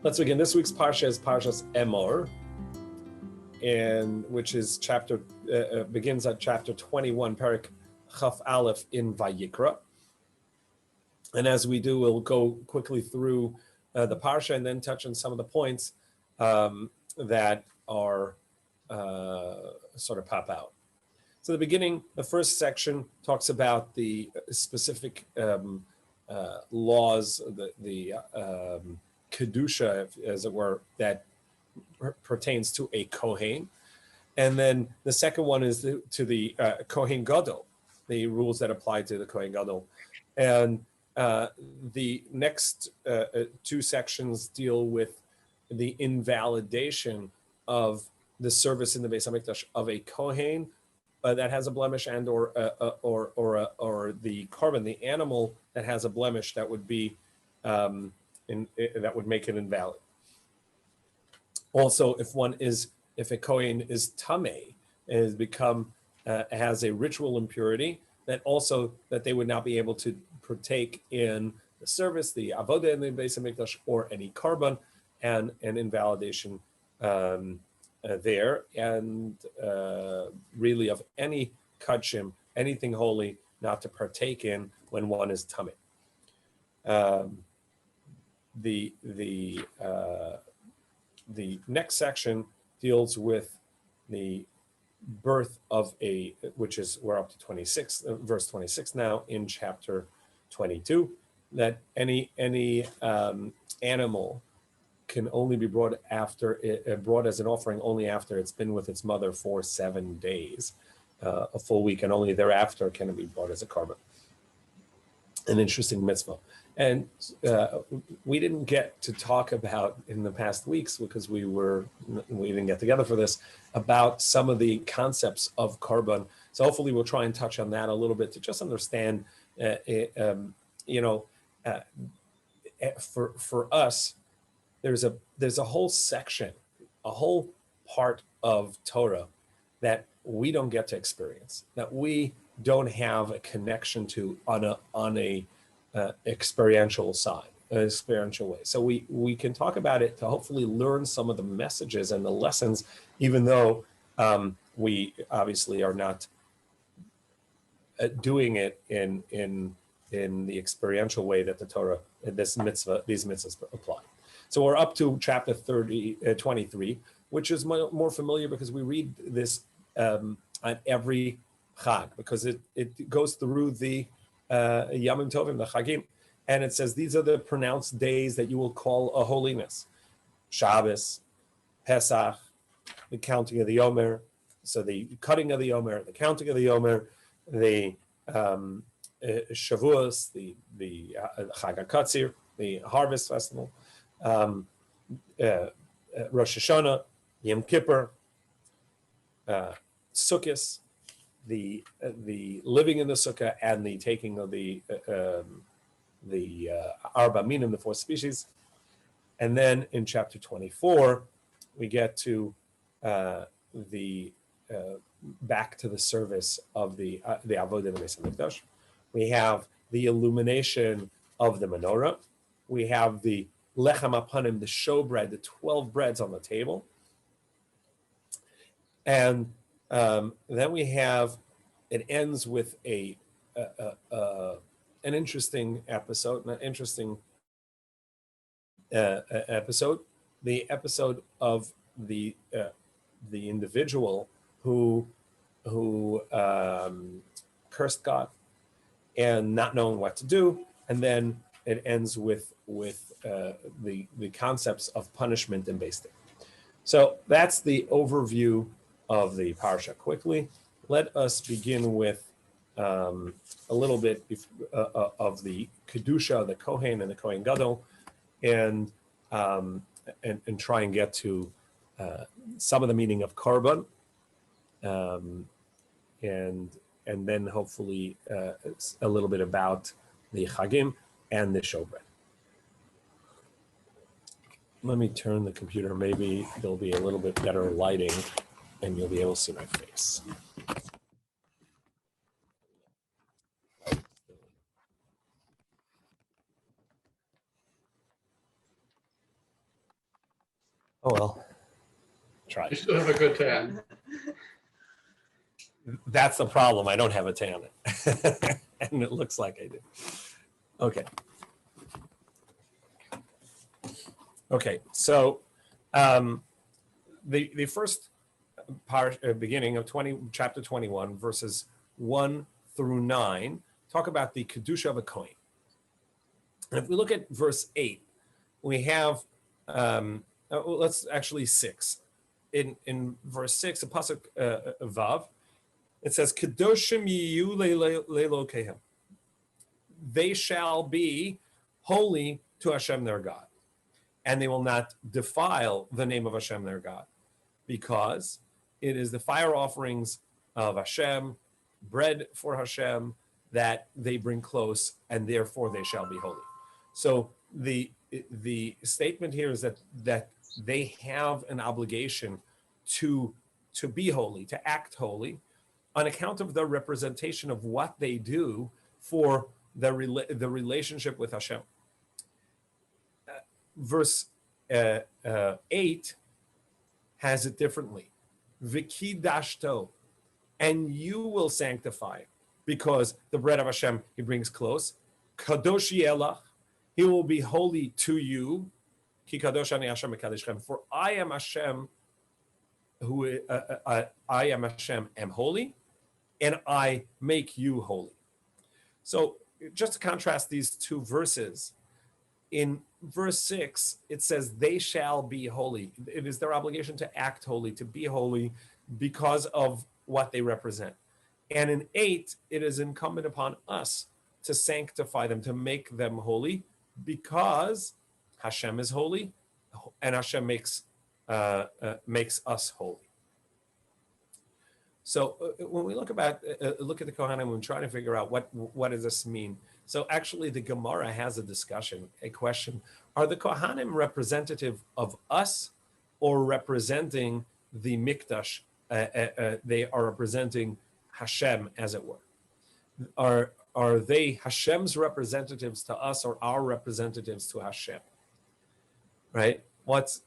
Let's begin. This week's Parsha is Parshat Emor, and which is begins at chapter 21, Parak Chaf Aleph in Vayikra. And as we do, we'll go quickly through the Parsha and then touch on some of the points that are sort of pop out. So the beginning, the first section talks about the specific laws, the Kedusha, as it were, that pertains to a Kohei. And then the second one is to the Kohen Gadol, the rules that apply to the Kohen Gadol. And the next two sections deal with the invalidation of the service in the Beis HaMikdash of a Kohen that has a blemish, and or the korban, the animal that has a blemish that would be that would make it invalid. Also, if a Kohen is tamei, has become has a ritual impurity, that they would not be able to partake in the service, the avodah in the Beis HaMikdash, or any korban, and an invalidation there, and really of any kachim, anything holy, not to partake in when one is tamei. The next section deals with the birth of which is, we're up to 26, verse 26 now in chapter 22, that any animal can only be brought as an offering only after it's been with its mother for 7 days, a full week, and only thereafter can it be brought as a korban. An interesting mitzvah. And we didn't get to talk about in the past weeks, because we didn't get together for this, about some of the concepts of korban. So hopefully we'll try and touch on that a little bit to just understand, for us, there's a whole section, a whole part of Torah that we don't get to experience, that we don't have a connection to on a experiential side, an experiential way. So we can talk about it to hopefully learn some of the messages and the lessons, even though we obviously are not doing it in the experiential way that the Torah, these mitzvahs apply. So we're up to chapter 23, which is more familiar because we read this on every Chag, because it goes through the Yamim Tovim, the Chagim, and it says these are the pronounced days that you will call a holiness: Shabbos, Pesach, the counting of the Yomer, so the cutting of the Yomer, the counting of the Yomer, the Shavuos, the Chag HaKatzir, the Harvest Festival, Rosh Hashanah, Yom Kippur, Sukkot, the living in the sukkah, and the taking of the arba minim, the 4 species. And then in chapter 24, we get to back to the service of the avodah in the Beis HaMikdash. We have the illumination of the menorah. We have the lechem apanim, the showbread, the 12 breads on the table. And then we have, it ends with an interesting episode, the episode of the individual who cursed God and not knowing what to do, and then it ends with the concepts of punishment and basting. So that's the overview of the parsha. Quickly, let us begin with a little bit of the kedusha, the kohen and the kohen gadol, and try and get to some of the meaning of korban, and then hopefully a little bit about the chagim and the showbread. Let me turn the computer. Maybe there'll be a little bit better lighting, and you'll be able to see my face. Oh well. Try. You still have a good tan. That's the problem. I don't have a tan. And it looks like I do. Okay. Okay. So the first beginning of chapter 21, verses 1 through 9, talk about the Kedusha of a Kohei. And if we look at verse 8, we have, let's actually 6. In verse 6, the Pasuk Vav, it says, Kedoshim yiyu le'elokehem. They shall be holy to Hashem their God, and they will not defile the name of Hashem their God, because it is the fire offerings of Hashem, bread for Hashem, that they bring close, and therefore they shall be holy. So the statement here is that they have an obligation to be holy, to act holy, on account of the representation of what they do for the relationship with Hashem. Verse 8 has it differently. Vikidashto, and you will sanctify, because the bread of Hashem he brings close. Kadosh yelach, he will be holy to you. Ki kadosh ani Hashem mekadeshchem. For I am Hashem, I am Hashem, am holy, and I make you holy. So just to contrast these two verses, in verse 6, it says, they shall be holy. It is their obligation to act holy, to be holy, because of what they represent. And in 8, it is incumbent upon us to sanctify them, to make them holy, because Hashem is holy, and Hashem makes us holy. So when we look at the Kohanim, we're trying to figure out what does this mean. So actually, the Gemara has a discussion, a question: are the Kohanim representative of us, or representing the Mikdash? They are representing Hashem, as it were. Are they Hashem's representatives to us, or our representatives to Hashem? Right? What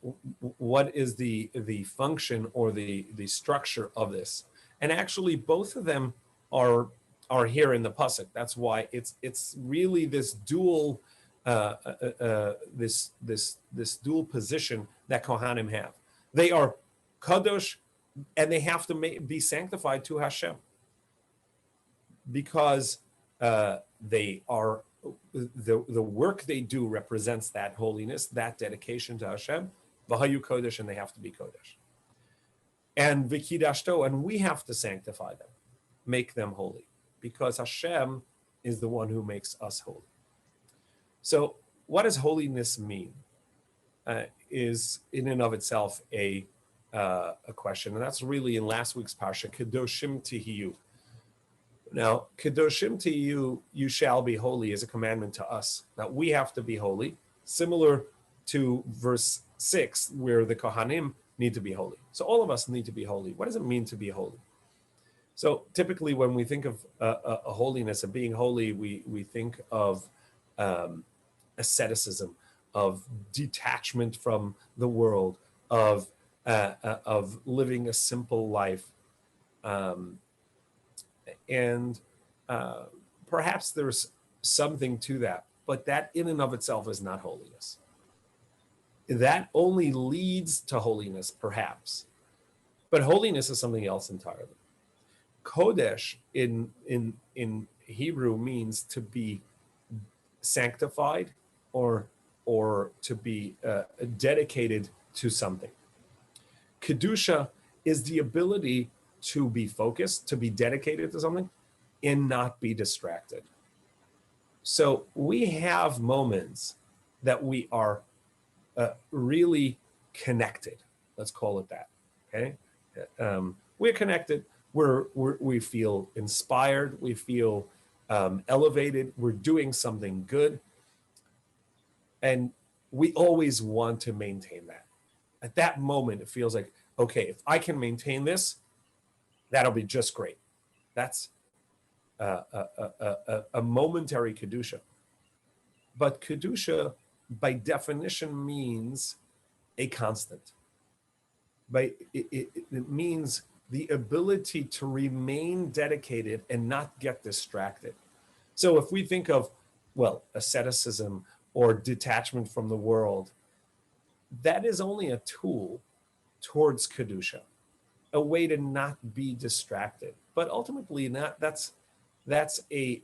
is the function or the structure of this? And actually, both of them are here in the pasuk. That's why it's really this dual this dual position that Kohanim have. They are kadosh, and they have to be sanctified to Hashem, because they are the work they do represents that holiness, that dedication to Hashem. V'hayu kodesh, and they have to be kodesh. And vikidashto, and we have to sanctify them, make them holy, because Hashem is the one who makes us holy. So what does holiness mean? Is in and of itself a question, and that's really in last week's parsha, Kedoshim Tihiyu. Now, Kedoshim Tihiyu, you shall be holy, is a commandment to us, that we have to be holy, similar to verse 6, where the Kohanim need to be holy. So all of us need to be holy. What does it mean to be holy? So typically when we think of a holiness, of being holy, we think of asceticism, of detachment from the world, of living a simple life. And perhaps there's something to that, but that in and of itself is not holiness. That only leads to holiness, perhaps. But holiness is something else entirely. Kodesh in Hebrew means to be sanctified, or to be dedicated to something. Kedusha is the ability to be focused, to be dedicated to something, and not be distracted. So we have moments that we are really connected. Let's call it that. Okay, we're connected. We feel inspired. We feel elevated. We're doing something good, and we always want to maintain that. At that moment, it feels like, okay, if I can maintain this, that'll be just great. That's a momentary kedusha. But kedusha, by definition, means a constant. But it means the ability to remain dedicated and not get distracted. So if we think of, well, asceticism or detachment from the world, that is only a tool towards Kedusha, a way to not be distracted. But ultimately, not that's a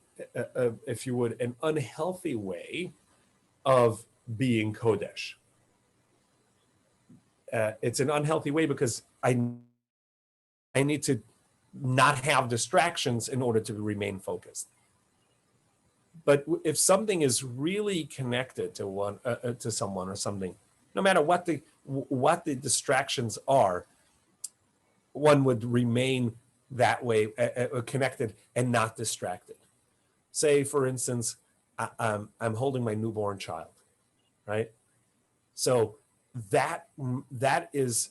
if you would, an unhealthy way of being Kodesh. It's an unhealthy way because I need to not have distractions in order to remain focused. But if something is really connected to to someone or something, no matter what the distractions are, one would remain that way, connected and not distracted. Say, for instance, I'm holding my newborn child, right? So that is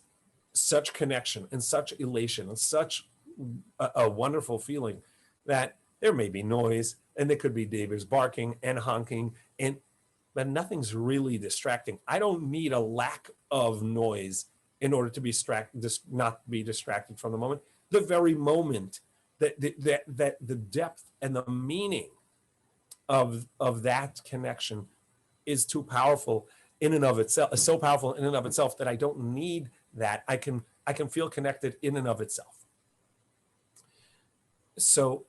such connection and such elation and such a wonderful feeling that there may be noise and there could be neighbors barking and honking, but nothing's really distracting. I don't need a lack of noise in order to be not be distracted from the moment. The very moment that the depth and the meaning of that connection is too powerful in and of itself, so powerful in and of itself that I don't need that. I can feel connected in and of itself. So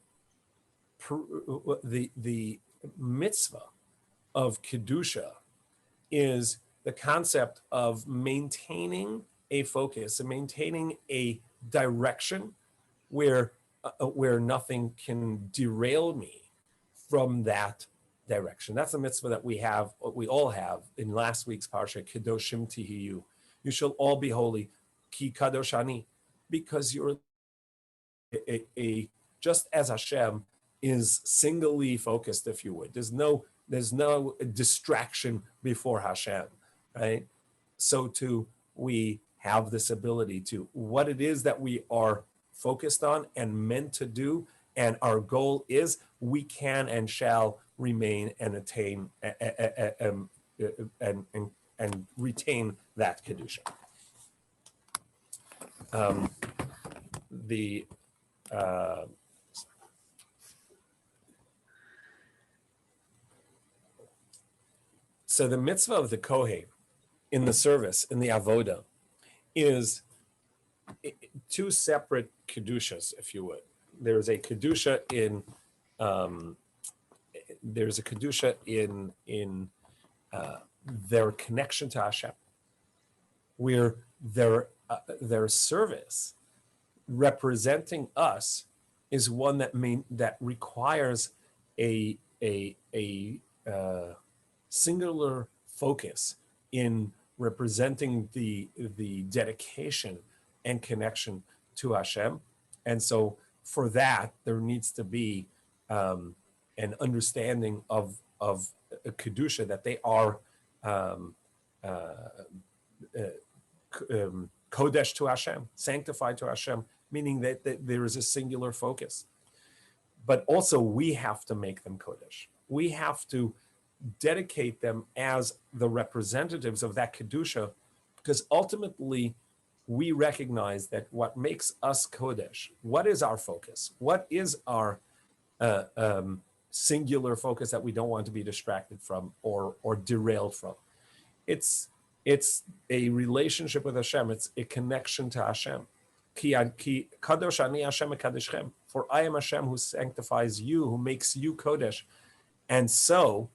the mitzvah of Kedusha is the concept of maintaining a focus and maintaining a direction where nothing can derail me from that direction. That's a mitzvah that we all have in last week's Parsha, Kedoshim Tihiyu. You shall all be holy, Ki Kadosh Ani, because you're just as Hashem is singly focused, if you would. There's no distraction before Hashem, right? So too, we have this ability to what it is that we are focused on and meant to do, and our goal is we can and shall remain and attain and retain that Kedusha. So the mitzvah of the Kohei in the service, in the avoda, is two separate kedushas, if you would. There's a kedusha in their connection to Hashem, where their service representing us is one that requires a singular focus in representing the dedication and connection to Hashem. And so for that, there needs to be an understanding of Kedusha, that they are Kodesh to Hashem, sanctified to Hashem, meaning that there is a singular focus. But also we have to make them Kodesh. We have to dedicate them as the representatives of that Kedusha, because ultimately we recognize that what makes us Kodesh, what is our focus? What is our singular focus that we don't want to be distracted from or derailed from? It's a relationship with Hashem. It's a connection to Hashem. Ki kadosh ani Hashem mekadeschem. For I am Hashem who sanctifies you, who makes you Kodesh. And so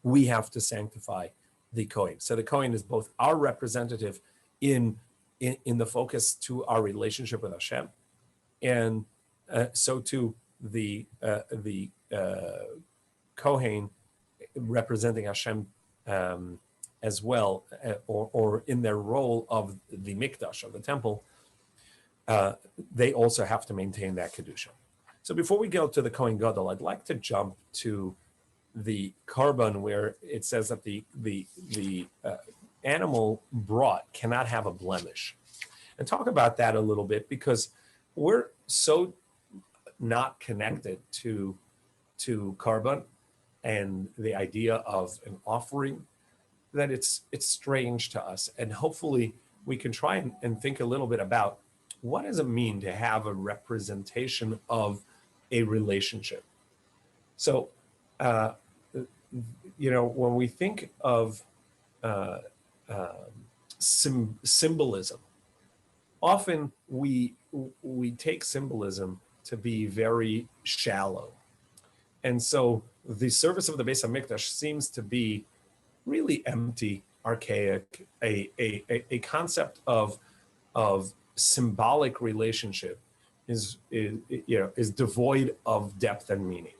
we have to sanctify the Kohen. So the Kohen is both our representative in the focus to our relationship with Hashem, and so too the Kohen representing Hashem as well, or in their role of the Mikdash, of the temple, they also have to maintain that Kedusha. So before we go to the Kohen Gadol, I'd like to jump to the Karban, where it says that the animal brought cannot have a blemish, and talk about that a little bit, because we're so not connected to Karban and the idea of an offering that it's strange to us. And hopefully we can try and think a little bit about what does it mean to have a representation of a relationship. So, when we think of symbolism, often we take symbolism to be very shallow. And so the service of the Beis HaMikdash seems to be really empty, archaic, a concept of symbolic relationship is devoid of depth and meaning.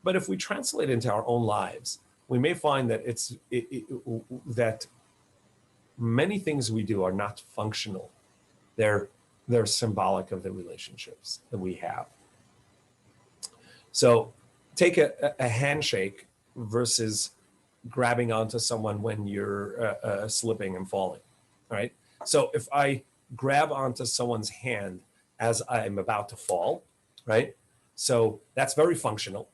But if we translate it into our own lives, we may find that that many things we do are not functional. They're symbolic of the relationships that we have. So take a handshake versus grabbing onto someone when you're slipping and falling, right? So if I grab onto someone's hand as I'm about to fall, right? So that's very functional.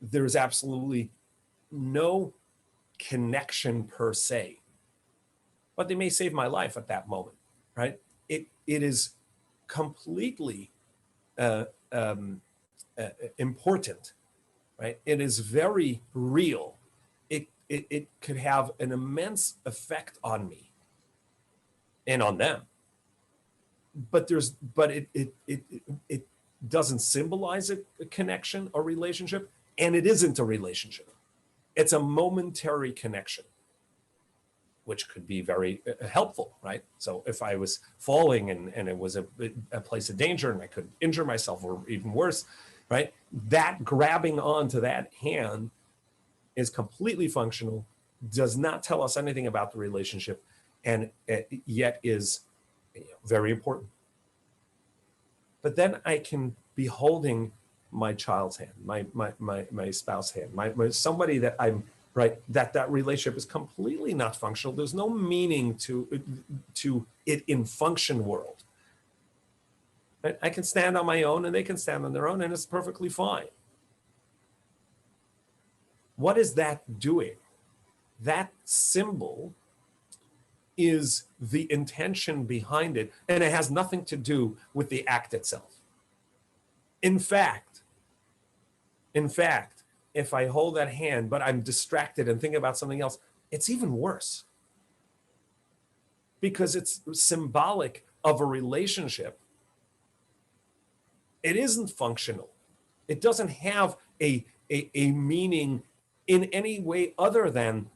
There's absolutely no connection per se, but they may save my life at that moment, right? It is completely important, right? It is very real. It could have an immense effect on me and on them. But it doesn't symbolize a connection or relationship, and it isn't a relationship. It's a momentary connection, which could be very helpful, right? So if I was falling and it was a place of danger and I could injure myself or even worse, right? That grabbing onto that hand is completely functional, does not tell us anything about the relationship, and yet is very important. But then I can be holding my child's hand, my spouse's hand, my somebody that I'm, right, that relationship is completely not functional. There's no meaning to it in function world. Right? I can stand on my own and they can stand on their own, and it's perfectly fine. What is that doing? That symbol is the intention behind it, and it has nothing to do with the act itself. In fact, if I hold that hand, but I'm distracted and thinking about something else, it's even worse. Because it's symbolic of a relationship. It isn't functional. It doesn't have a meaning in any way other than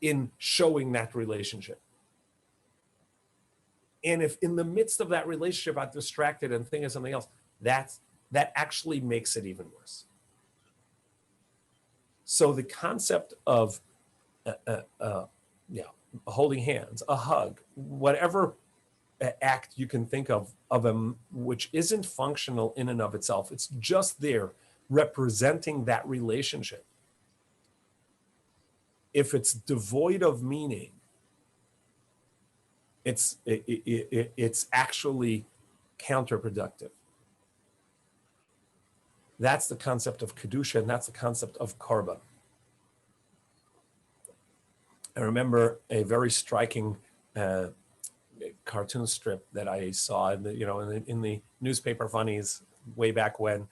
in showing that relationship. And if in the midst of that relationship I'm distracted and thinking of something else, that actually makes it even worse. So the concept of holding hands, a hug, whatever act you can think of which isn't functional in and of itself, it's just there representing that relationship. If it's devoid of meaning, it's actually counterproductive. That's the concept of Kedusha, and that's the concept of Korban. I remember a very striking cartoon strip that I saw in the newspaper funnies way back when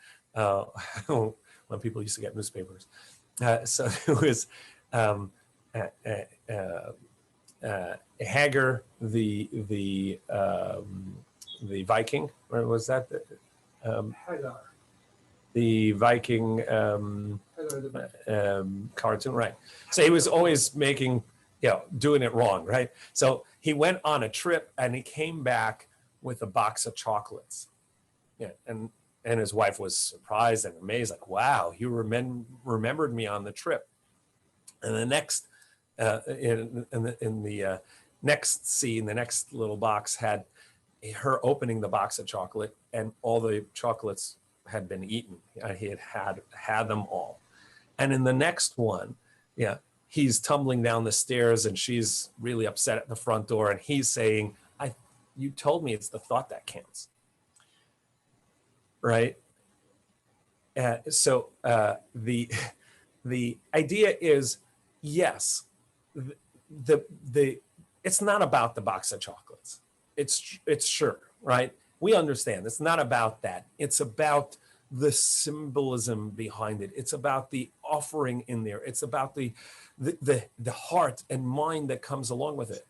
people used to get newspapers. So it was Hagar, the Viking, or was that Hagar. The Viking cartoon, right? So he was always doing it wrong, right? So he went on a trip and he came back with a box of chocolates. Yeah, and his wife was surprised and amazed, like, wow, you remembered me on the trip. And the next, in the next scene, the next little box had her opening the box of chocolate, and all the chocolates had been eaten. He had them all. And in the next one, he's tumbling down the stairs and she's really upset at the front door, and he's saying, you told me it's the thought that counts. Right? So the idea is, yes, the it's not about the box of chocolates. It's sure, right? We understand it's not about that. It's about the symbolism behind it. It's about the offering in there. It's about the heart and mind that comes along with it.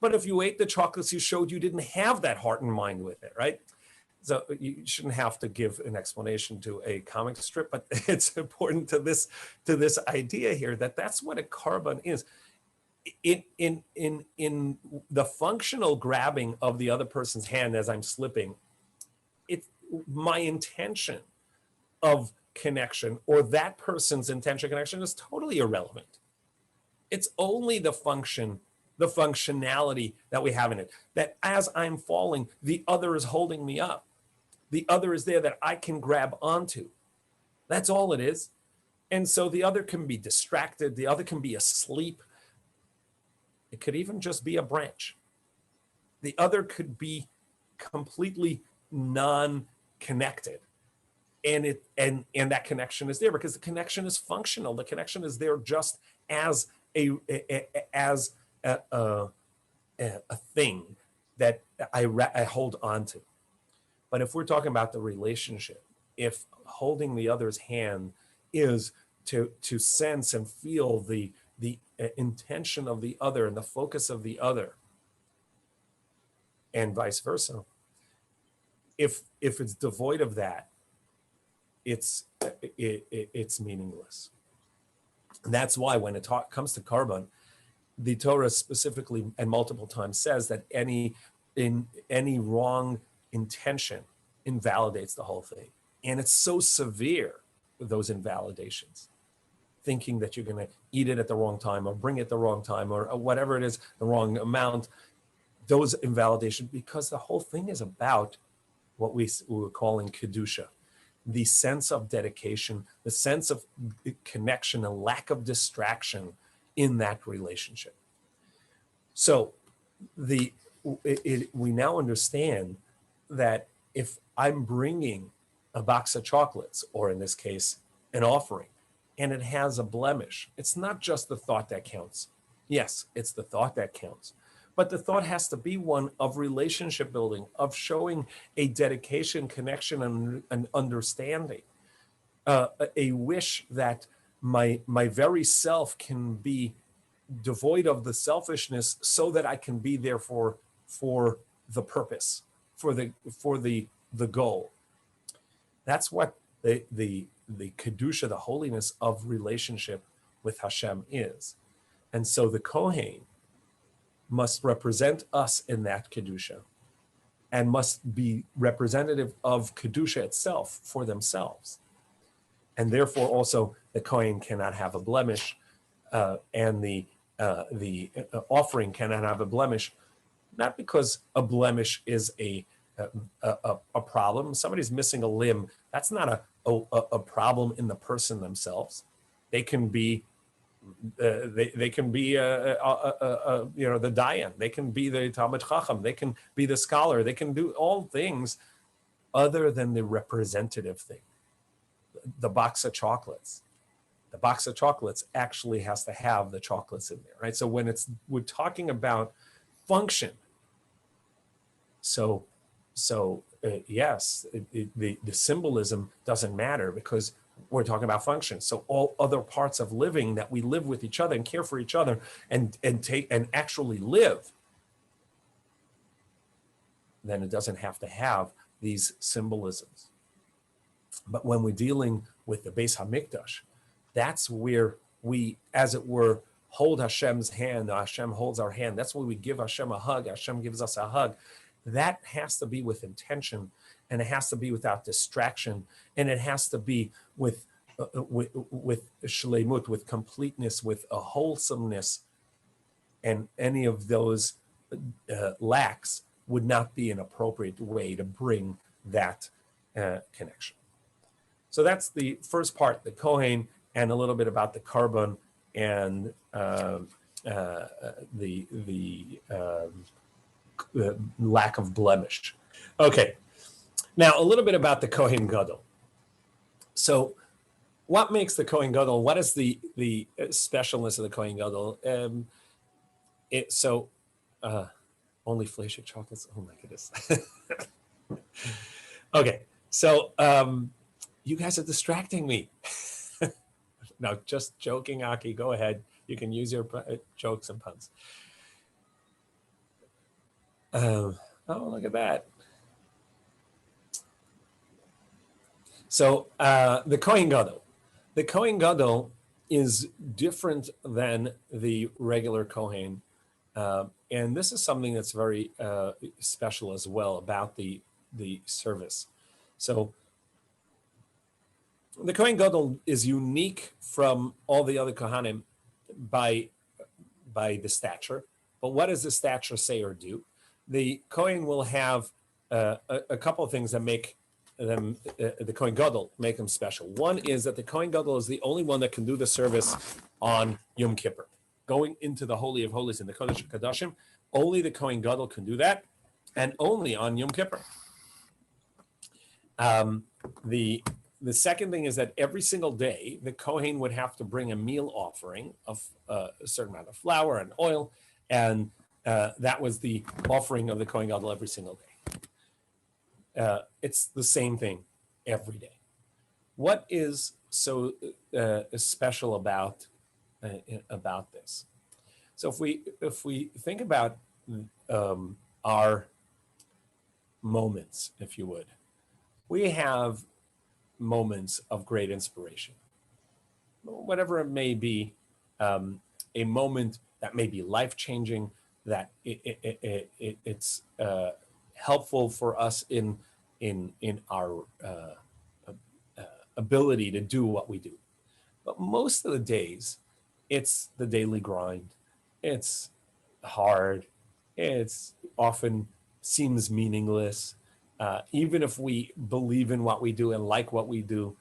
But if you ate the chocolates, you showed you didn't have that heart and mind with it, right? So you shouldn't have to give an explanation to a comic strip, but it's important to this idea here that that's what a korban is. In the functional grabbing of the other person's hand as I'm slipping, it's my intention of connection or that person's intention of connection is totally irrelevant. It's only the functionality that we have in it, that as I'm falling, the other is holding me up. The other is there that I can grab onto. That's all it is. And so the other can be distracted. The other can be asleep. It could even just be a branch. The other could be completely non-connected. And that connection is there because the connection is functional. The connection is there just as a thing that I hold on to. But if we're talking about the relationship, if holding the other's hand is to sense and feel the intention of the other and the focus of the other, and vice versa, if it's devoid of that, it's meaningless. And that's why when it comes to korban, the Torah specifically and multiple times says that any wrong intention invalidates the whole thing. And it's so severe with those invalidations. Thinking that you're going to eat it at the wrong time or bring it the wrong time or whatever it is, the wrong amount, those invalidations, because the whole thing is about what we were calling kedusha, the sense of dedication, the sense of connection and lack of distraction in that relationship. So we now understand that if I'm bringing a box of chocolates, or in this case, an offering, and it has a blemish, it's not just the thought that counts. Yes, it's the thought that counts. But the thought has to be one of relationship building, of showing a dedication, connection, and understanding. A wish that my very self can be devoid of the selfishness so that I can be there for the purpose, for the goal. That's what the kedusha, the holiness of relationship with Hashem is. And so the Kohei must represent us in that kedusha and must be representative of kedusha itself for themselves. And therefore also the Kohen cannot have a blemish and the offering cannot have a blemish, not because a blemish is a problem. Somebody's missing a limb. That's not a problem in the person themselves. They can be they can be the dayan. They can be the Talmid Chacham. They can be the scholar. They can do all things other than the representative thing. The box of chocolates. The box of chocolates actually has to have the chocolates in there, right? So when we're talking about function. Yes, the symbolism doesn't matter because we're talking about function. So all other parts of living that we live with each other and care for each other and actually live, then it doesn't have to have these symbolisms. But when we're dealing with the Beis Hamikdash, that's where we, as it were, hold Hashem's hand. Hashem holds our hand. That's where we give Hashem a hug. Hashem gives us a hug. That has to be with intention, and it has to be without distraction, and it has to be with shleimut, with completeness, with a wholesomeness. And any of those lacks would not be an appropriate way to bring that connection. So that's the first part, the Kohen, and a little bit about the korban and the lack of blemish. Okay, now a little bit about the Kohen Gadol. So what makes the Kohen Gadol, what is the specialness of the Kohen Gadol? So Only Flashik chocolates. Oh my goodness. Okay, so you guys are distracting me. No, just joking, Aki. Go ahead. You can use your jokes and puns. Oh, look at that. So the Kohen Gadol. The Kohen Gadol is different than the regular Kohen. And this is something that's very special as well about the service. So the Kohen Gadol is unique from all the other Kohanim by the stature. But what does the stature say or do? The Kohen will have a couple of things that make them, the Kohen Gadol, make them special. One is that the Kohen Gadol is the only one that can do the service on Yom Kippur. Going into the Holy of Holies in the Kodesh HaKodashim, only the Kohen Gadol can do that, and only on Yom Kippur. The second thing is that every single day, the Kohen would have to bring a meal offering of a certain amount of flour and oil, and that was the offering of the Kohen Gadol every single day. It's the same thing every day. What is so special about this? So if we think about our moments, if you would, we have moments of great inspiration, whatever it may be, a moment that may be life-changing, that it's helpful for us in our ability to do what we do. But most of the days, it's the daily grind. It's hard. It's often seems meaningless. Even if we believe in what we do and like what we do,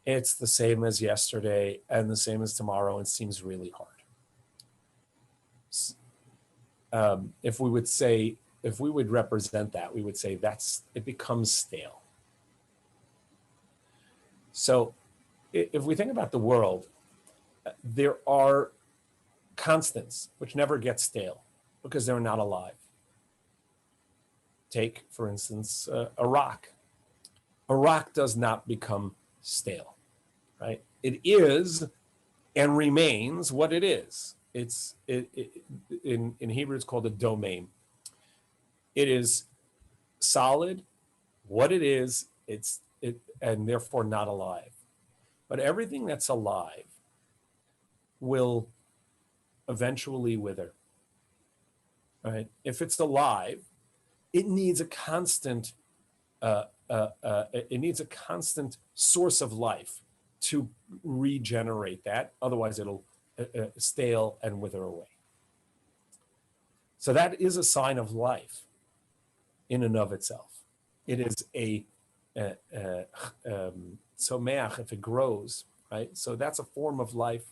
it's the same as yesterday and the same as tomorrow, and seems really hard. If we would represent that, we would say it becomes stale. So if we think about the world, there are constants which never get stale because they're not alive. Take, for instance, a rock. A rock does not become stale, right? It is and remains what it is. In Hebrew, it's called a domain. It is solid, what it is, and therefore not alive. But everything that's alive will eventually wither, right? If it's alive, it needs a constant source of life to regenerate that. Otherwise, it'll stale and wither away. So that is a sign of life in and of itself. It is a someach if it grows, right? So that's a form of life,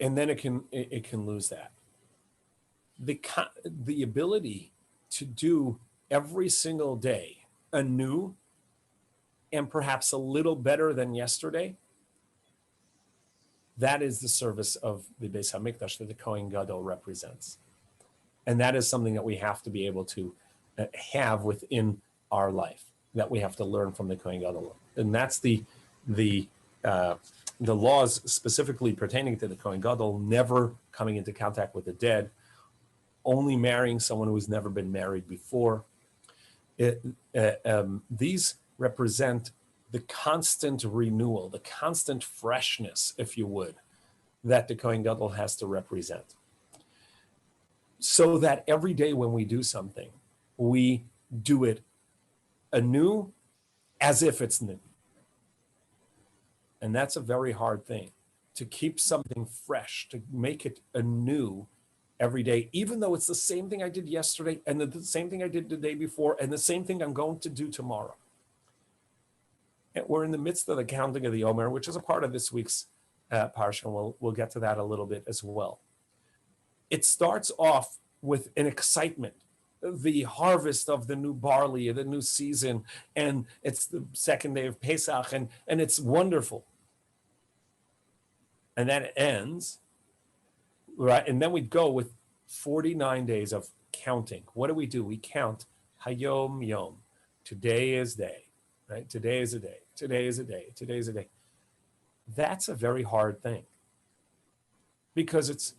and then it can lose that. The ability to do every single day anew and perhaps a little better than yesterday, that is the service of the Beis HaMikdash that the Kohen Gadol represents. And that is something that we have to be able to have within our life, that we have to learn from the Kohen Gadol. And that's the laws specifically pertaining to the Kohen Gadol: never coming into contact with the dead, only marrying someone who has never been married before. These represent the constant renewal, the constant freshness, if you would, that the Kohen Gadol has to represent. So that every day when we do something, we do it anew as if it's new. And that's a very hard thing, to keep something fresh, to make it anew every day, even though it's the same thing I did yesterday and the same thing I did the day before and the same thing I'm going to do tomorrow. And we're in the midst of the counting of the Omer, which is a part of this week's Parsha, and we'll get to that a little bit as well. It starts off with an excitement, the harvest of the new barley, the new season, and it's the second day of Pesach, and it's wonderful. And then it ends right? And then we'd go with 49 days of counting. What do? We count Hayom Yom. Today is day, right? Today is a day. Today is a day. Today is a day. That's a very hard thing because it's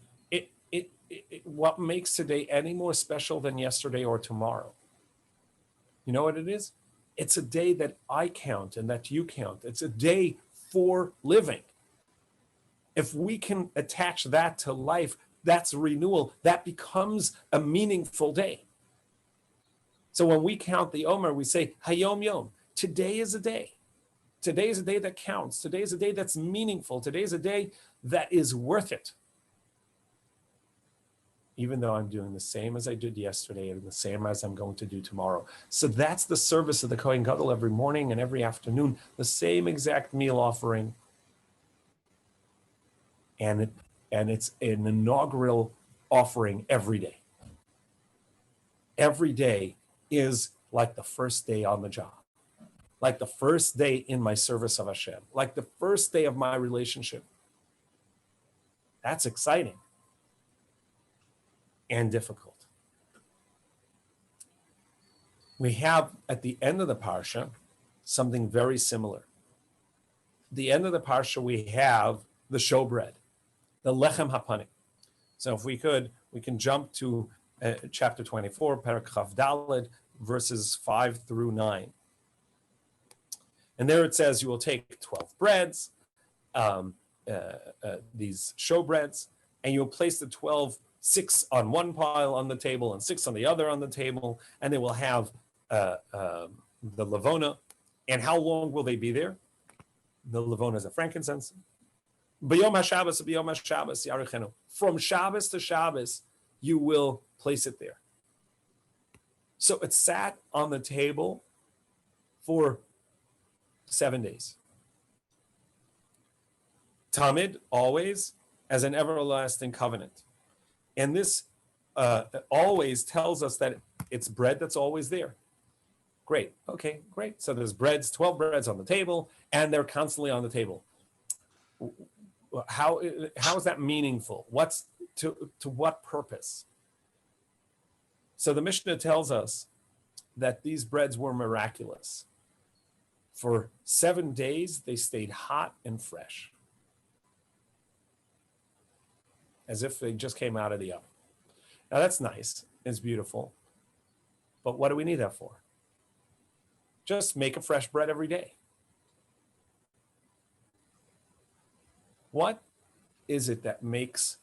what makes today any more special than yesterday or tomorrow? You know what it is? It's a day that I count and that you count. It's a day for living. If we can attach that to life, that's renewal. That becomes a meaningful day. So when we count the Omer, we say, Hayom Yom. Today is a day. Today is a day that counts. Today is a day that's meaningful. Today is a day that is worth it. Even though I'm doing the same as I did yesterday and the same as I'm going to do tomorrow. So that's the service of the Kohen Gadol every morning and every afternoon, the same exact meal offering. And it's an inaugural offering every day. Every day is like the first day on the job, like the first day in my service of Hashem, like the first day of my relationship. That's exciting and difficult. We have at the end of the Parsha something very similar. At the end of the Parsha, we have the showbread, the lechem hapanim. So if we could, we can jump to chapter 24, Perek Chav Daled, verses 5 through 9. And there it says, you will take 12 breads, these showbreads, and you'll place the 12, 6 on one pile on the table and 6 on the other on the table, and they will have the lavona. And how long will they be there? The lavona is a frankincense. B'yom HaShabbos, b'yom HaShabbos, Yarichenu. From Shabbos to Shabbos, you will place it there. So it sat on the table for 7 days. Tamid, always, as an everlasting covenant. And this always tells us that it's bread that's always there. Great. Okay, great. So there's breads, 12 breads on the table, and they're constantly on the table. How is that meaningful? What's to what purpose? So the Mishnah tells us that these breads were miraculous. For 7 days, they stayed hot and fresh, as if they just came out of the oven. Now that's nice, it's beautiful, but what do we need that for? Just make a fresh bread every day. What is it that makes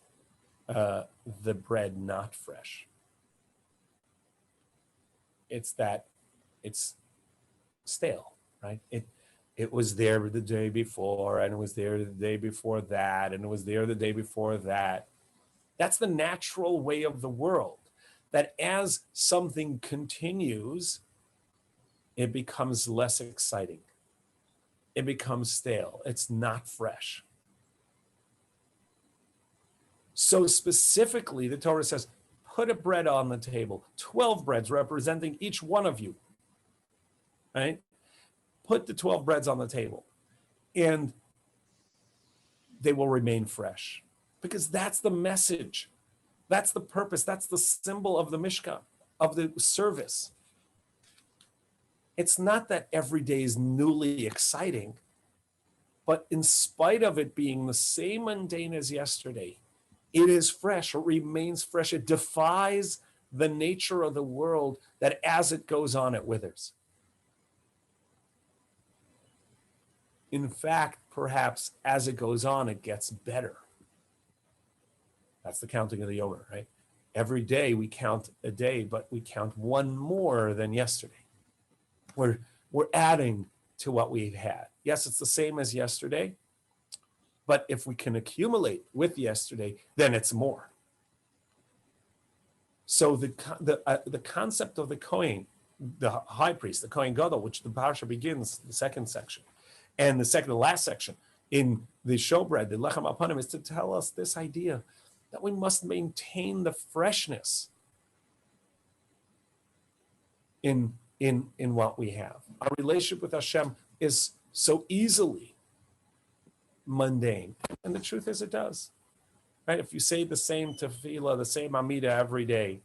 the bread not fresh? It's that it's stale, right? It was there the day before, and it was there the day before that, and it was there the day before that. That's the natural way of the world, that as something continues, it becomes less exciting. It becomes stale. It's not fresh. So specifically, the Torah says, put a bread on the table, 12 breads representing each one of you, right? Put the 12 breads on the table, and they will remain fresh, because that's the message. That's the purpose. That's the symbol of the Mishkan, of the service. It's not that every day is newly exciting, but in spite of it being the same mundane as yesterday, it is fresh, it remains fresh. It defies the nature of the world that as it goes on, it withers. In fact, perhaps as it goes on, it gets better. That's the counting of the Yomer, right? Every day we count a day, but we count one more than yesterday. We're adding to what we've had. Yes, it's the same as yesterday, but if we can accumulate with yesterday, then it's more. So the concept of the Kohen, the high priest, the Kohen Gadol, which the Parsha begins, the second section, and the second to last section in the showbread, the lechem hapanim, is to tell us this idea that we must maintain the freshness in what we have. Our relationship with Hashem is so easily mundane, and the truth is, it does. right? If you say the same tefillah, the same amida every day,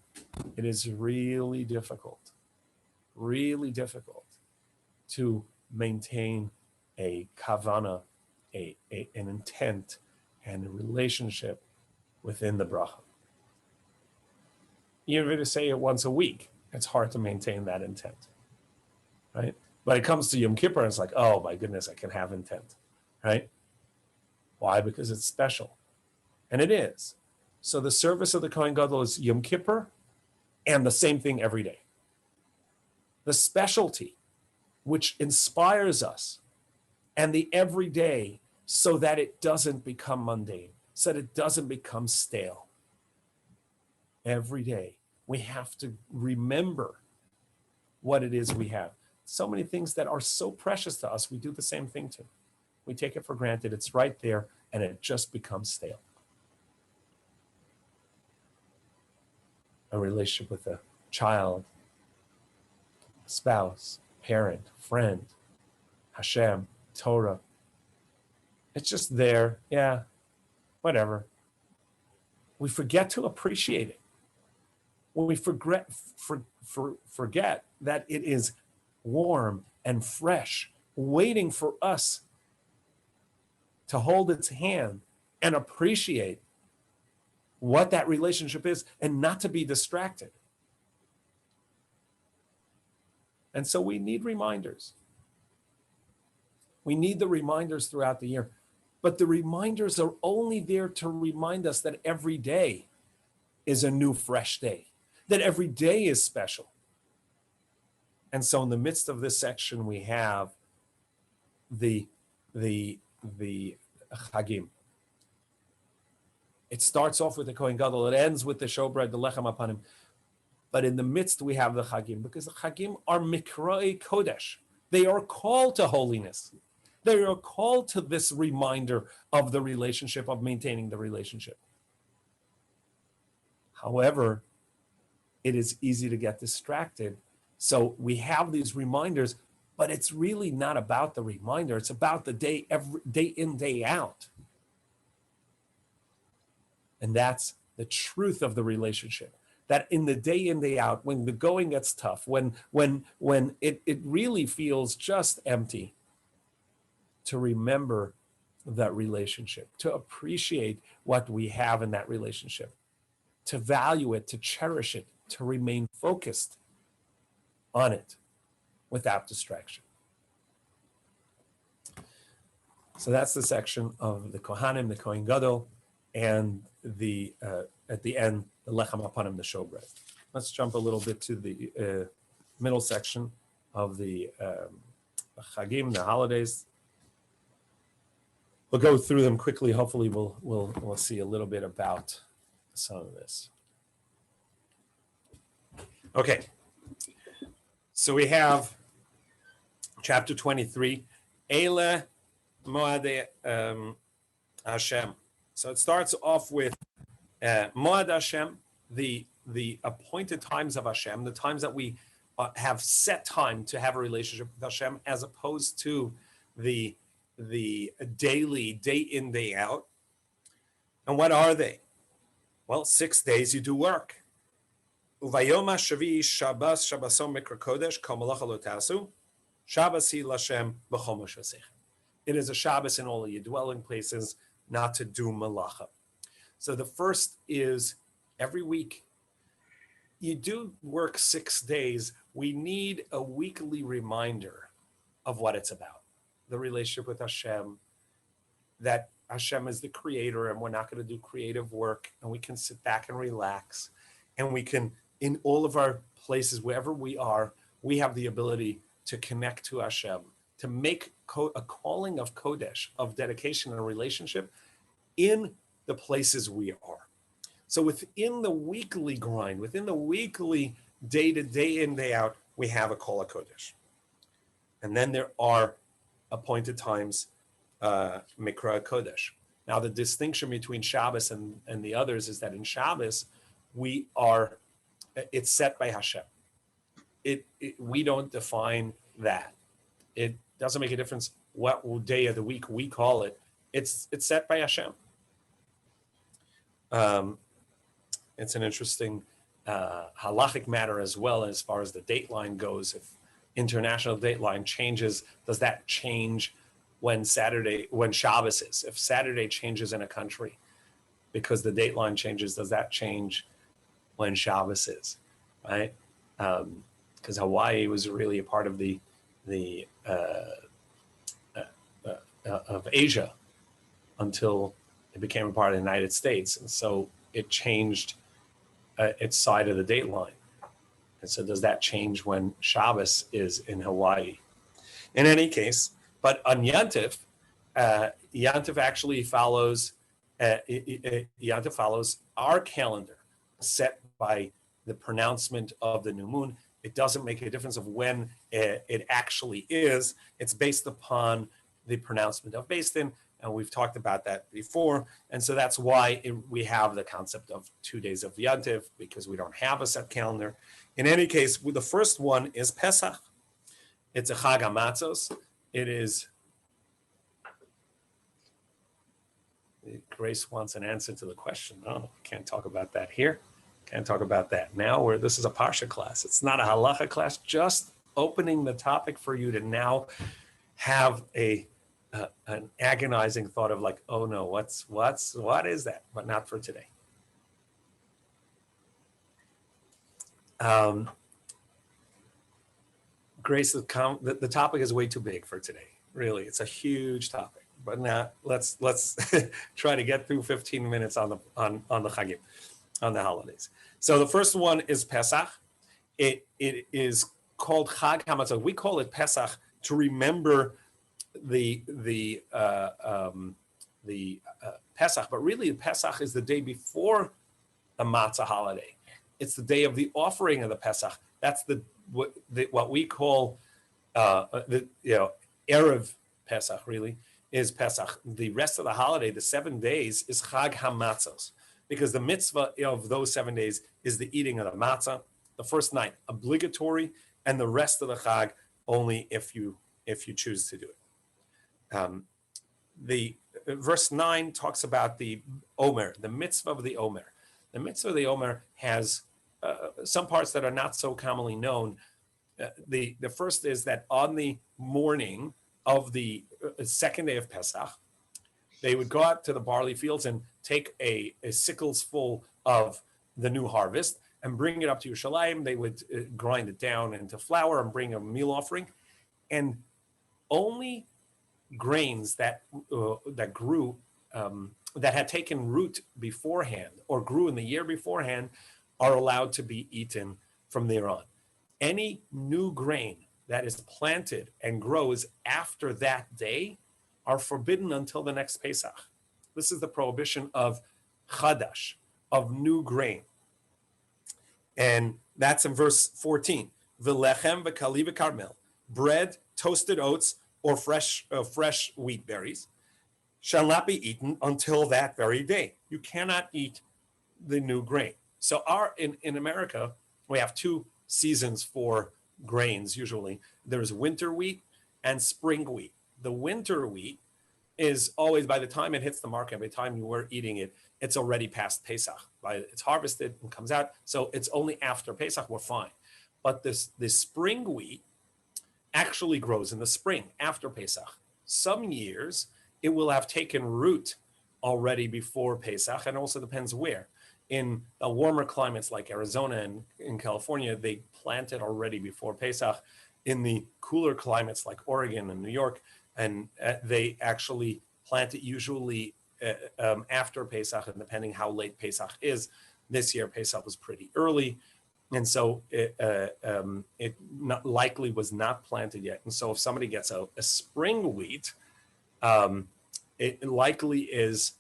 it is really difficult to maintain a kavana, an intent, and a relationship within the bracha. Even if you say it once a week, it's hard to maintain that intent, right? But it comes to Yom Kippur, and it's like, oh my goodness, I can have intent, right? Why? Because it's special. And it is. So the service of the Kohen Gadol is Yom Kippur and the same thing every day. The specialty, which inspires us, and the everyday, so that it doesn't become mundane, so that it doesn't become stale. Every day, we have to remember what it is we have. So many things that are so precious to us, we do the same thing to. We take it for granted, it's right there, and it just becomes stale. A relationship with a child, a spouse, parent, friend, Hashem, Torah. It's just there, yeah, whatever. We forget to appreciate it. When we forget that it is warm and fresh, waiting for us to hold its hand and appreciate what that relationship is and not to be distracted. And so we need reminders. We need the reminders throughout the year. But the reminders are only there to remind us that every day is a new, fresh day, that every day is special. And so in the midst of this section, we have the Chagim. It starts off with the Kohen Gadol. It ends with the showbread, the lechem apanim. But in the midst, we have the Chagim, because the Chagim are mikroi kodesh. They are called to holiness. They are called to this reminder of the relationship, of maintaining the relationship. However, it is easy to get distracted. So we have these reminders, but it's really not about the reminder. It's about the day, every day in, day out. And that's the truth of the relationship. That in the day in, day out, when the going gets tough, when it really feels just empty, to remember that relationship, to appreciate what we have in that relationship, to value it, to cherish it, to remain focused on it without distraction. So that's the section of the Kohanim, the Kohen Gadol, and the at the end, the Lechem Apanim, the showbread. Let's jump a little bit to the middle section of the Chagim, the holidays. We'll go through them quickly. Hopefully, we'll see a little bit about some of this. Okay, so we have chapter 23, Eile Moed Hashem. So it starts off with Moed Hashem, the appointed times of Hashem, the times that we have set time to have a relationship with Hashem, as opposed to the daily, day in, day out. And what are they? Well, 6 days you do work. Uvayom HaShavi Shabbos Shabbosom Mikra Kodesh Kol Malacha Lo Tasu Shabbos Hi L'Hashem B'chol Moshe. It is a Shabbos in all of your dwelling places, not to do malacha. So the first is every week you do work 6 days. We need a weekly reminder of what it's about. The relationship with Hashem, that Hashem is the creator and we're not going to do creative work, and we can sit back and relax, and we can, in all of our places, wherever we are, we have the ability to connect to Hashem, to make a calling of Kodesh, of dedication and a relationship in the places we are. So within the weekly grind, within the weekly day to day in, day out, we have a call of Kodesh. And then there are appointed times, Mikra Kodesh. Now the distinction between Shabbos and the others is that in Shabbos, it's set by Hashem. We don't define that. It doesn't make a difference what day of the week we call it. It's set by Hashem. It's an interesting halachic matter as well as far as the dateline goes. If international dateline changes, does that change when Shabbos is? If Saturday changes in a country because the dateline changes, does that change when Shabbos is? Right? Because Hawaii was really a part of the of Asia until it became a part of the United States, and so it changed its side of the dateline. And so does that change when Shabbos is in Hawaii? In any case, but on Yantif, Yantif actually follows Yantif follows our calendar set by the pronouncement of the new moon. It doesn't make a difference of when it actually is. It's based upon the pronouncement of Beis Din, and we've talked about that before. And so that's why we have the concept of 2 days of Yantiv, because we don't have a set calendar. In any case, the first one is Pesach. It's a Chag HaMatzos. It is, Grace wants an answer to the question. Oh, can't talk about that here. Can't talk about that now, where this is a Parsha class. It's not a halacha class, just opening the topic for you to now have an agonizing thought of like, oh no, what is that? But not for today. Grace, the topic is way too big for today. Really, it's a huge topic. But now let's try to get through 15 minutes on the Chagim, on the holidays. So the first one is Pesach. It is called Chag HaMatzot. We call it Pesach to remember the Pesach, but really Pesach is the day before the Matzah holiday. It's the day of the offering of the Pesach. That's what we call Erev Pesach. Really is Pesach. The rest of the holiday, the 7 days, is Chag HaMatzos, because the mitzvah of those 7 days is the eating of the matzah. The first night obligatory, and the rest of the Chag only if you choose to do it. The verse 9 talks about the Omer, the mitzvah of the Omer. The mitzvah of the Omer has some parts that are not so commonly known. The first is that on the morning of the second day of Pesach, they would go out to the barley fields and take a sickles full of the new harvest and bring it up to Yerushalayim. They would grind it down into flour and bring a meal offering. And only grains that grew, that had taken root beforehand or grew in the year beforehand, are allowed to be eaten from there on. Any new grain that is planted and grows after that day are forbidden until the next Pesach. This is the prohibition of Khadas, of new grain. And that's in verse 14. V'lechem v'kali v'karmel, bread, toasted oats, or fresh wheat berries, shall not be eaten until that very day. You cannot eat the new grain. So in America, we have two seasons for grains usually. There's winter wheat and spring wheat. The winter wheat is always, by the time it hits the market, by the time you were eating it, it's already past Pesach. It's harvested and comes out. So it's only after Pesach, we're fine. But this spring wheat actually grows in the spring after Pesach. Some years it will have taken root already before Pesach, and also depends where. In the warmer climates like Arizona and in California, they plant it already before Pesach. In the cooler climates like Oregon and New York, and they actually plant it usually after Pesach, and depending how late Pesach is. This year Pesach was pretty early, and so it likely was not planted yet. And so if somebody gets a spring wheat, it likely is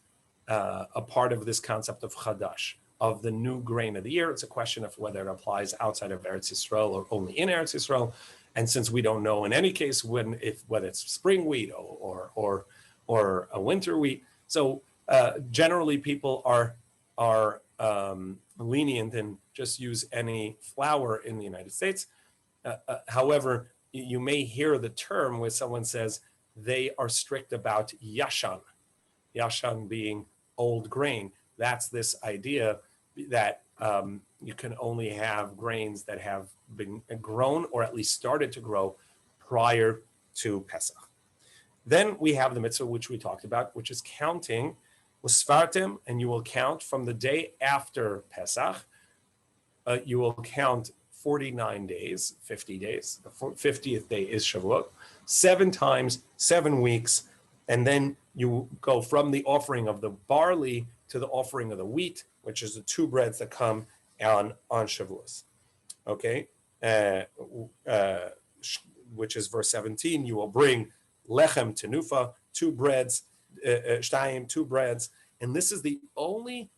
a part of this concept of Chadash, of the new grain of the year. It's a question of whether it applies outside of Eretz Yisrael or only in Eretz Yisrael. And since we don't know in any case whether it's spring wheat or a winter wheat, so generally people are lenient and just use any flour in the United States. However, you may hear the term where someone says they are strict about yashan being old grain. That's this idea that you can only have grains that have been grown or at least started to grow prior to Pesach. Then we have the mitzvah, which we talked about, which is counting, usfartim, and you will count from the day after Pesach. You will count 49 days, 50 days. The 50th day is Shavuot, 7 times, 7 weeks, and then you go from the offering of the barley to the offering of the wheat, which is the 2 breads that come on Shavuos. Okay, which is verse 17. You will bring lechem tenufa, 2 breads, shtayim, 2 breads, and this is the only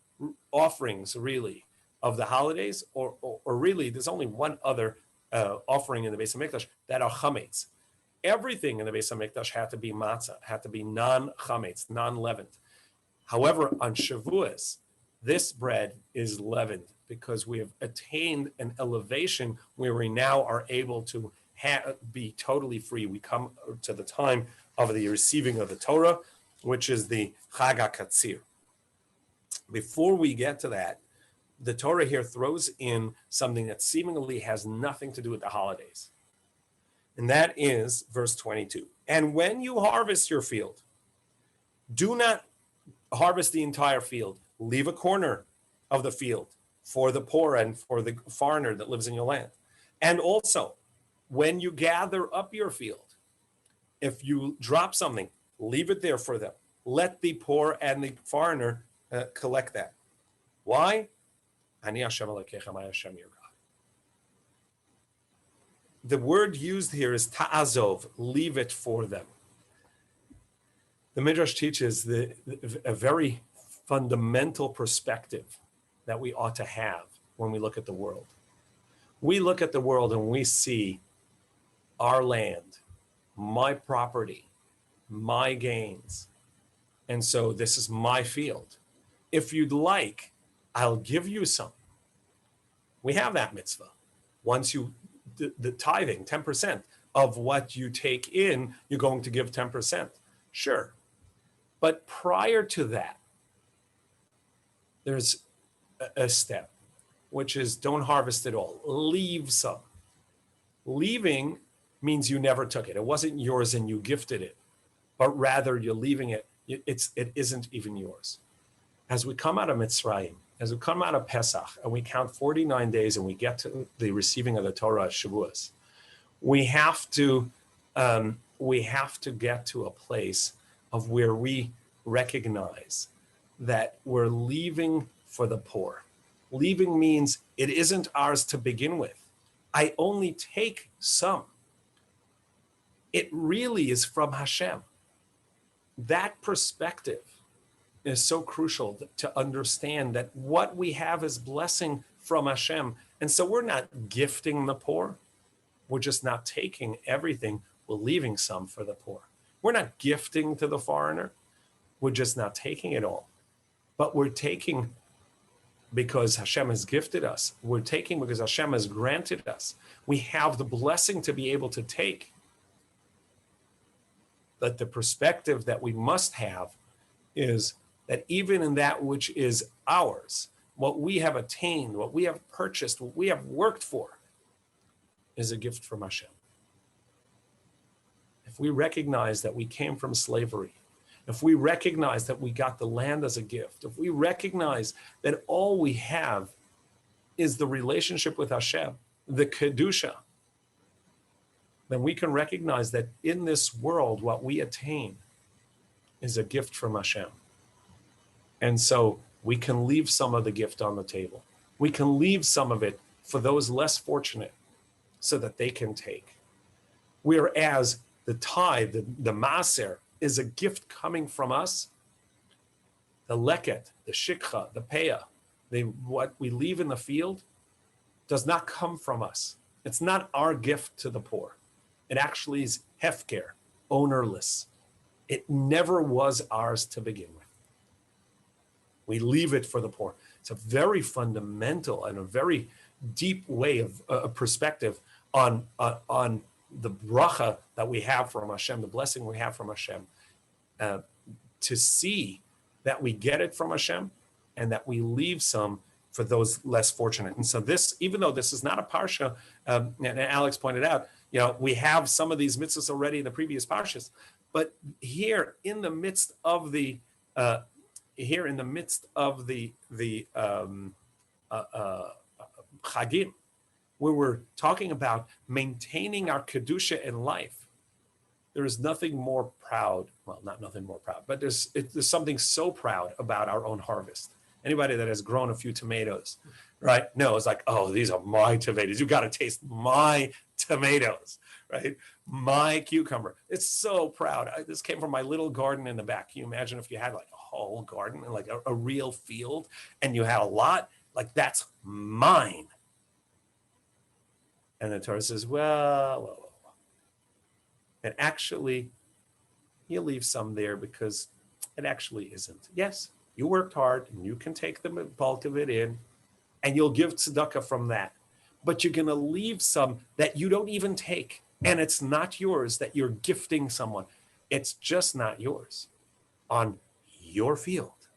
offerings really of the holidays, or really there's only one other offering in the Beis HaMikdash that are chametz. Everything in the Beis HaMikdash had to be matzah, had to be non-chametz, non-leavened. However, on Shavuos, this bread is leavened because we have attained an elevation where we now are able to be totally free. We come to the time of the receiving of the Torah, which is the Chag HaKatzir. Before we get to that, the Torah here throws in something that seemingly has nothing to do with the holidays. And that is verse 22. And when you harvest your field, do not harvest the entire field. Leave a corner of the field for the poor and for the foreigner that lives in your land. And also, when you gather up your field, if you drop something, leave it there for them. Let the poor and the foreigner collect that. Why? Ani Hashem Elokeichem, I Hashem your God. The word used here is ta'azov, leave it for them. The Midrash teaches a very fundamental perspective that we ought to have when we look at the world. We look at the world and we see our land, my property, my gains. And so this is my field. If you'd like, I'll give you some. We have that mitzvah. Once you, the tithing, 10% of what you take in, you're going to give 10%. Sure. But prior to that, there's a step, which is don't harvest it all. Leave some. Leaving means you never took it. It wasn't yours and you gifted it, but rather you're leaving it. It isn't even yours. As we come out of Mitzrayim, as we come out of Pesach, and we count 49 days and we get to the receiving of the Torah Shavuos, we have to get to a place of where we recognize that we're leaving for the poor. Leaving means it isn't ours to begin with. I only take some. It really is from Hashem. That perspective is so crucial to understand that what we have is blessing from Hashem. And so we're not gifting the poor. We're just not taking everything. We're leaving some for the poor. We're not gifting to the foreigner. We're just not taking it all. But we're taking because Hashem has gifted us. We're taking because Hashem has granted us. We have the blessing to be able to take. But the perspective that we must have is that even in that which is ours, what we have attained, what we have purchased, what we have worked for, is a gift from Hashem. If we recognize that we came from slavery, if we recognize that we got the land as a gift, if we recognize that all we have is the relationship with Hashem, the Kedusha, then we can recognize that in this world, what we attain is a gift from Hashem. And so we can leave some of the gift on the table. We can leave some of it for those less fortunate so that they can take. Whereas the tithe, the maser, is a gift coming from us. The leket, the shikha, the peah, what we leave in the field does not come from us. It's not our gift to the poor. It actually is hefker, ownerless. It never was ours to begin with. We leave it for the poor. It's a very fundamental and a very deep way of perspective on the bracha that we have from Hashem, the blessing we have from Hashem, to see that we get it from Hashem, and that we leave some for those less fortunate. And so this, even though this is not a parsha, and Alex pointed out, we have some of these mitzvahs already in the previous parshas, but here in the midst of the Chagim, where we're talking about maintaining our kedusha in life, there is nothing more proud. Well, not nothing more proud, but there's something so proud about our own harvest. Anybody that has grown a few tomatoes, right, knows like, oh, these are my tomatoes. You got to taste my tomatoes, right? My cucumber. It's so proud. This came from my little garden in the back. Can you imagine if you had like a whole garden and like a real field and you had a lot? Like, that's mine. And the Torah says, well. And actually, you leave some there because it actually isn't. Yes, you worked hard and you can take the bulk of it in and you'll give tzedakah from that. But you're going to leave some that you don't even take. And it's not yours, that you're gifting someone. It's just not yours on your field.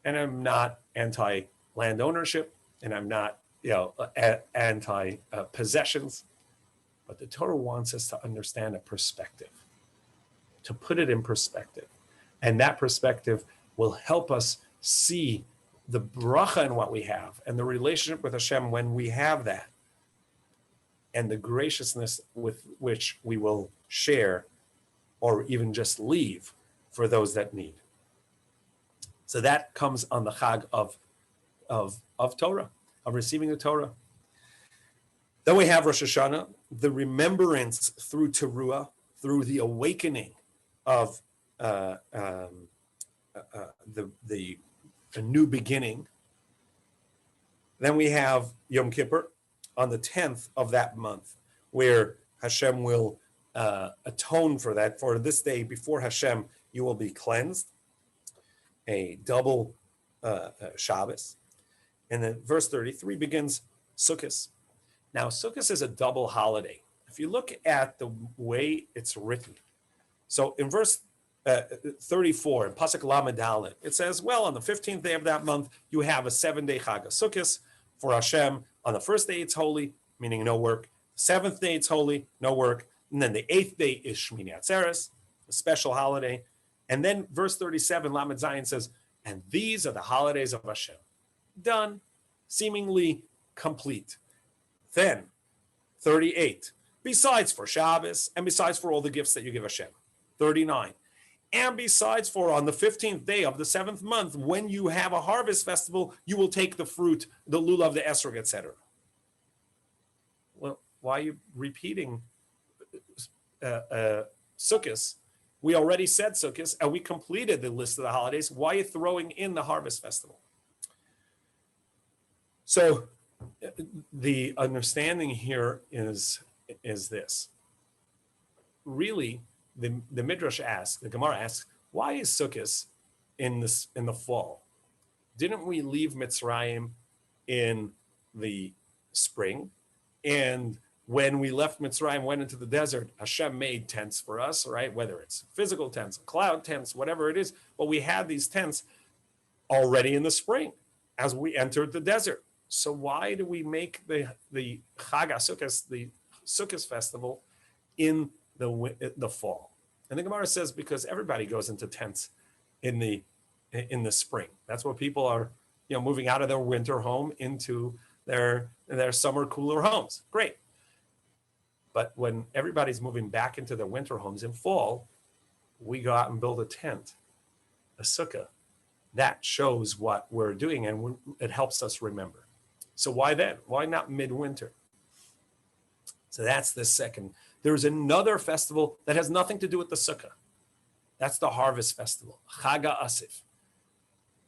And I'm not anti-land ownership, and I'm not anti-possessions. But the Torah wants us to understand a perspective, to put it in perspective. And that perspective will help us see the bracha in what we have and the relationship with Hashem when we have that, and the graciousness with which we will share or even just leave for those that need. So that comes on the Chag of Torah, of receiving the Torah. Then we have Rosh Hashanah, the remembrance through Teruah, through the awakening of a new beginning. Then we have Yom Kippur on the 10th of that month, where Hashem will atone for that. For this day before Hashem, you will be cleansed, a double Shabbos. And then verse 33 begins Sukkot. Now, Sukkot is a double holiday. If you look at the way it's written, so in verse 34, in Pasuk Lamed Dalet, it says, well, on the 15th day of that month, you have a 7-day Chag Sukkot for Hashem. On the first day, it's holy, meaning no work. The 7th day, it's holy, no work. And then the 8th day is Shmini Atzeres, a special holiday. And then verse 37, Lamed Zayin says, and these are the holidays of Hashem. Done, seemingly complete. Then 38, besides for Shabbos, and besides for all the gifts that you give Hashem. 39, and besides for on the 15th day of the 7th month, when you have a harvest festival, you will take the fruit, the lulav, the esrog, etc. Well, why are you repeating Sukkot? We already said Sukkot, and we completed the list of the holidays. Why are you throwing in the harvest festival? So the understanding here is this. Really, the Midrash asks, the Gemara asks, why is Sukkot in the fall? Didn't we leave Mitzrayim in the spring? And when we left Mitzrayim, went into the desert, Hashem made tents for us, right? Whether it's physical tents, cloud tents, whatever it is, but we had these tents already in the spring as we entered the desert. So why do we make the Chag HaSukkos, the Sukkot festival, in the fall? And the Gemara says because everybody goes into tents in the spring. That's what people are, moving out of their winter home into their summer cooler homes. Great. But when everybody's moving back into their winter homes in fall, we go out and build a tent, a sukkah. That shows what we're doing, and it helps us remember. So why then? Why not midwinter? So that's the second. There's another festival that has nothing to do with the sukkah. That's the harvest festival, Chag HaAsif.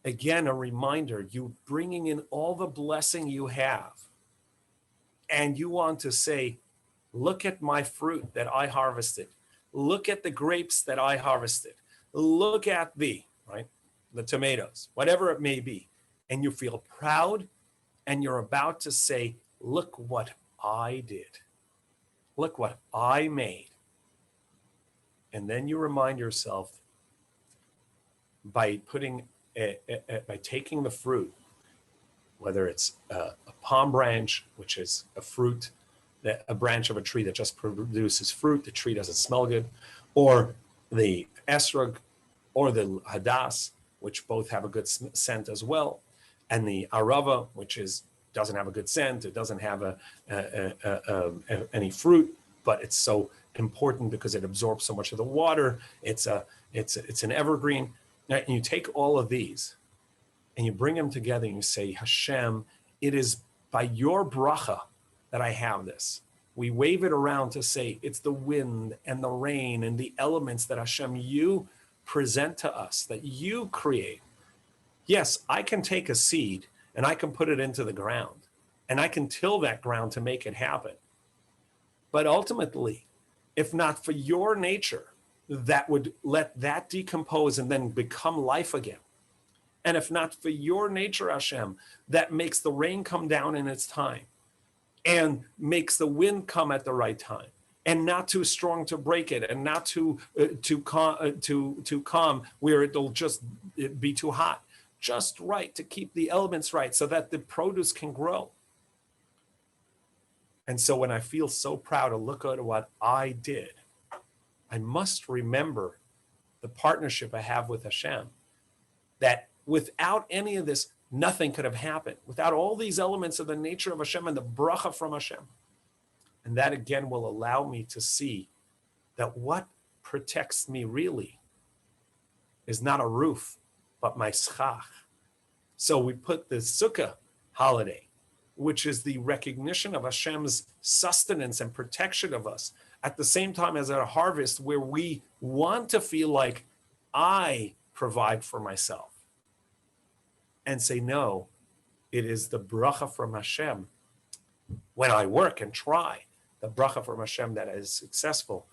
Again, a reminder, you bringing in all the blessing you have, and you want to say, look at my fruit that I harvested. Look at the grapes that I harvested. Look at the tomatoes, whatever it may be. And you feel proud, and you're about to say, look what I did. Look what I made. And then you remind yourself by putting by taking the fruit, whether it's a palm branch, which is a fruit, a branch of a tree that just produces fruit, the tree doesn't smell good, or the esrog, or the Khadas, which both have a good scent as well, and the arava, which doesn't have a good scent, it doesn't have any fruit, but it's so important because it absorbs so much of the water. It's an evergreen. Now, and you take all of these and you bring them together and you say, Hashem, it is by your bracha that I have this. We wave it around to say it's the wind and the rain and the elements that Hashem, you present to us, that you create. Yes, I can take a seed and I can put it into the ground and I can till that ground to make it happen. But ultimately, if not for your nature, that would let that decompose and then become life again. And if not for your nature, Hashem, that makes the rain come down in its time and makes the wind come at the right time and not too strong to break it and not too calm where it'll just be too hot, just right to keep the elements right so that the produce can grow. And so when I feel so proud to look at what I did, I must remember the partnership I have with Hashem, that without any of this, nothing could have happened. Without all these elements of the nature of Hashem and the bracha from Hashem. And that again will allow me to see that what protects me really is not a roof, but my schach. So we put the Sukkah holiday, which is the recognition of Hashem's sustenance and protection of us, at the same time as a harvest where we want to feel like I provide for myself. And say, no, it is the bracha from Hashem. When I work and try, the bracha from Hashem that is successful,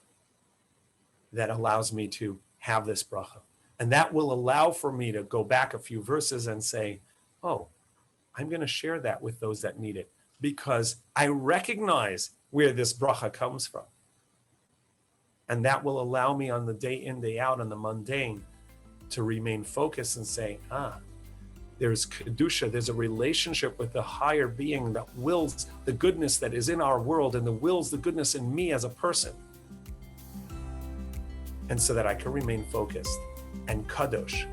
that allows me to have this bracha. And that will allow for me to go back a few verses and say, oh, I'm going to share that with those that need it because I recognize where this bracha comes from. And that will allow me on the day in, day out, on the mundane, to remain focused and say, there's Kedusha, there's a relationship with the higher being that wills the goodness that is in our world and wills the goodness in me as a person. And so that I can remain focused and kadosh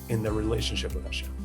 in the relationship with Hashem.